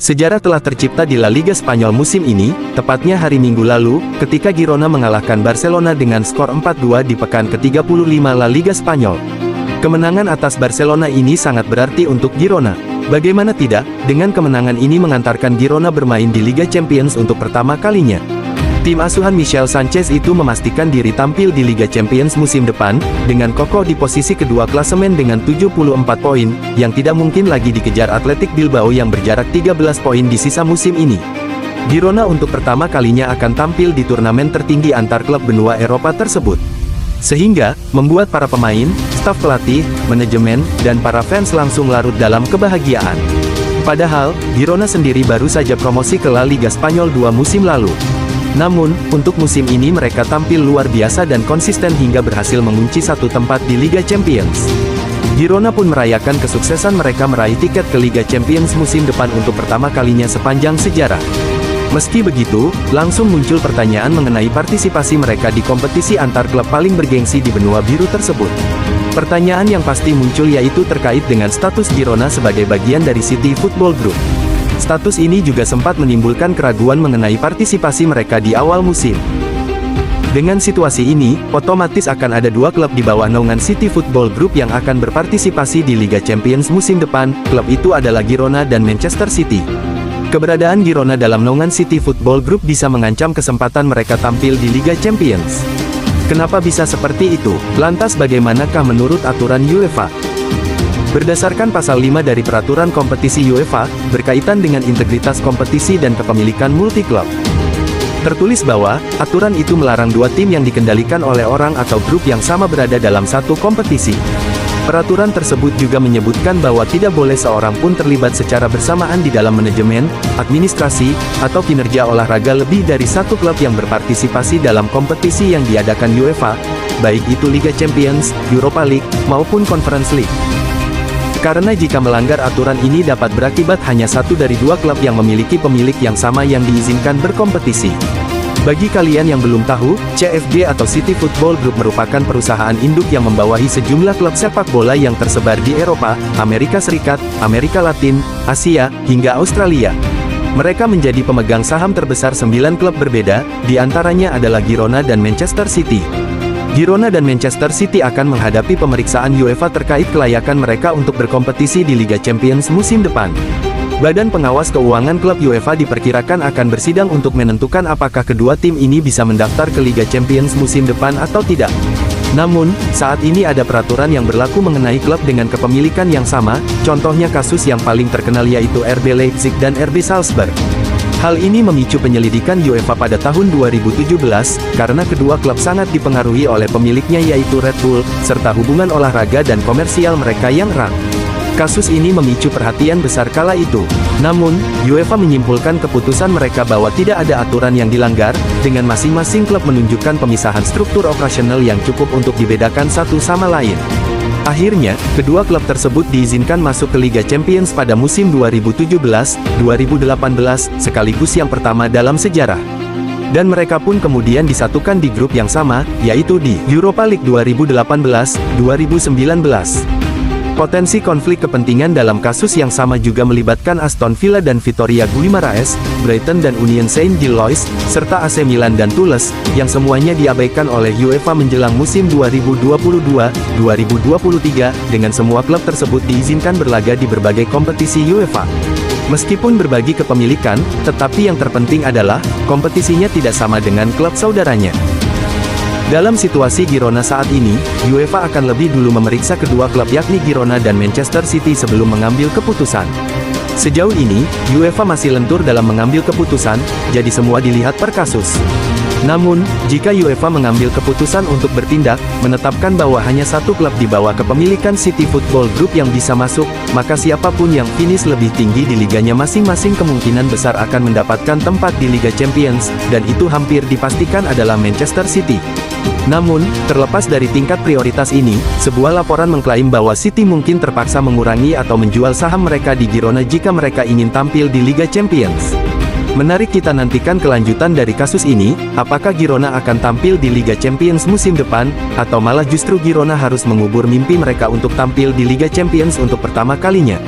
Sejarah telah tercipta di La Liga Spanyol musim ini, tepatnya hari Minggu lalu, ketika Girona mengalahkan Barcelona dengan skor 4-2 di pekan ke-35 La Liga Spanyol. Kemenangan atas Barcelona ini sangat berarti untuk Girona. Bagaimana tidak, dengan kemenangan ini mengantarkan Girona bermain di Liga Champions untuk pertama kalinya. Tim asuhan Michel Sanchez itu memastikan diri tampil di Liga Champions musim depan, dengan kokoh di posisi kedua klasemen dengan 74 poin, yang tidak mungkin lagi dikejar Athletic Bilbao yang berjarak 13 poin di sisa musim ini. Girona untuk pertama kalinya akan tampil di turnamen tertinggi antar klub benua Eropa tersebut. Sehingga, membuat para pemain, staf pelatih, manajemen, dan para fans langsung larut dalam kebahagiaan. Padahal, Girona sendiri baru saja promosi ke La Liga Spanyol 2 musim lalu. Namun, untuk musim ini mereka tampil luar biasa dan konsisten hingga berhasil mengunci satu tempat di Liga Champions. Girona pun merayakan kesuksesan mereka meraih tiket ke Liga Champions musim depan untuk pertama kalinya sepanjang sejarah. Meski begitu, langsung muncul pertanyaan mengenai partisipasi mereka di kompetisi antar klub paling bergengsi di benua biru tersebut. Pertanyaan yang pasti muncul yaitu terkait dengan status Girona sebagai bagian dari City Football Group. Status ini juga sempat menimbulkan keraguan mengenai partisipasi mereka di awal musim. Dengan situasi ini, otomatis akan ada dua klub di bawah naungan City Football Group yang akan berpartisipasi di Liga Champions musim depan. Klub itu adalah Girona dan Manchester City. Keberadaan Girona dalam naungan City Football Group bisa mengancam kesempatan mereka tampil di Liga Champions. Kenapa bisa seperti itu? Lantas bagaimanakah menurut aturan UEFA? Berdasarkan pasal 5 dari peraturan kompetisi UEFA, berkaitan dengan integritas kompetisi dan kepemilikan multiklub. Tertulis bahwa, aturan itu melarang dua tim yang dikendalikan oleh orang atau grup yang sama berada dalam satu kompetisi. Peraturan tersebut juga menyebutkan bahwa tidak boleh seorang pun terlibat secara bersamaan di dalam manajemen, administrasi, atau kinerja olahraga lebih dari satu klub yang berpartisipasi dalam kompetisi yang diadakan UEFA, baik itu Liga Champions, Europa League, maupun Conference League. Karena jika melanggar aturan ini dapat berakibat hanya satu dari dua klub yang memiliki pemilik yang sama yang diizinkan berkompetisi. Bagi kalian yang belum tahu, CFG atau City Football Group merupakan perusahaan induk yang membawahi sejumlah klub sepak bola yang tersebar di Eropa, Amerika Serikat, Amerika Latin, Asia, hingga Australia. Mereka menjadi pemegang saham terbesar 9 klub berbeda, di antaranya adalah Girona dan Manchester City. Girona dan Manchester City akan menghadapi pemeriksaan UEFA terkait kelayakan mereka untuk berkompetisi di Liga Champions musim depan. Badan Pengawas Keuangan klub UEFA diperkirakan akan bersidang untuk menentukan apakah kedua tim ini bisa mendaftar ke Liga Champions musim depan atau tidak. Namun, saat ini ada peraturan yang berlaku mengenai klub dengan kepemilikan yang sama, contohnya kasus yang paling terkenal yaitu RB Leipzig dan RB Salzburg. Hal ini memicu penyelidikan UEFA pada tahun 2017, karena kedua klub sangat dipengaruhi oleh pemiliknya yaitu Red Bull, serta hubungan olahraga dan komersial mereka yang erat. Kasus ini memicu perhatian besar kala itu. Namun, UEFA menyimpulkan keputusan mereka bahwa tidak ada aturan yang dilanggar, dengan masing-masing klub menunjukkan pemisahan struktur operasional yang cukup untuk dibedakan satu sama lain. Akhirnya, kedua klub tersebut diizinkan masuk ke Liga Champions pada musim 2017-2018, sekaligus yang pertama dalam sejarah. Dan mereka pun kemudian disatukan di grup yang sama, yaitu di Europa League 2018-2019. Potensi konflik kepentingan dalam kasus yang sama juga melibatkan Aston Villa dan Vitória Guimarães, Brighton dan Union Saint-Gilloise, serta AC Milan dan Toulouse, yang semuanya diabaikan oleh UEFA menjelang musim 2022-2023, dengan semua klub tersebut diizinkan berlaga di berbagai kompetisi UEFA. Meskipun berbagi kepemilikan, tetapi yang terpenting adalah, kompetisinya tidak sama dengan klub saudaranya. Dalam situasi Girona saat ini, UEFA akan lebih dulu memeriksa kedua klub yakni Girona dan Manchester City sebelum mengambil keputusan. Sejauh ini, UEFA masih lentur dalam mengambil keputusan, jadi semua dilihat per kasus. Namun, jika UEFA mengambil keputusan untuk bertindak, menetapkan bahwa hanya satu klub di bawah kepemilikan City Football Group yang bisa masuk, maka siapapun yang finish lebih tinggi di liganya masing-masing kemungkinan besar akan mendapatkan tempat di Liga Champions, dan itu hampir dipastikan adalah Manchester City. Namun, terlepas dari tingkat prioritas ini, sebuah laporan mengklaim bahwa City mungkin terpaksa mengurangi atau menjual saham mereka di Girona jika mereka ingin tampil di Liga Champions. Menarik kita nantikan kelanjutan dari kasus ini, apakah Girona akan tampil di Liga Champions musim depan, atau malah justru Girona harus mengubur mimpi mereka untuk tampil di Liga Champions untuk pertama kalinya.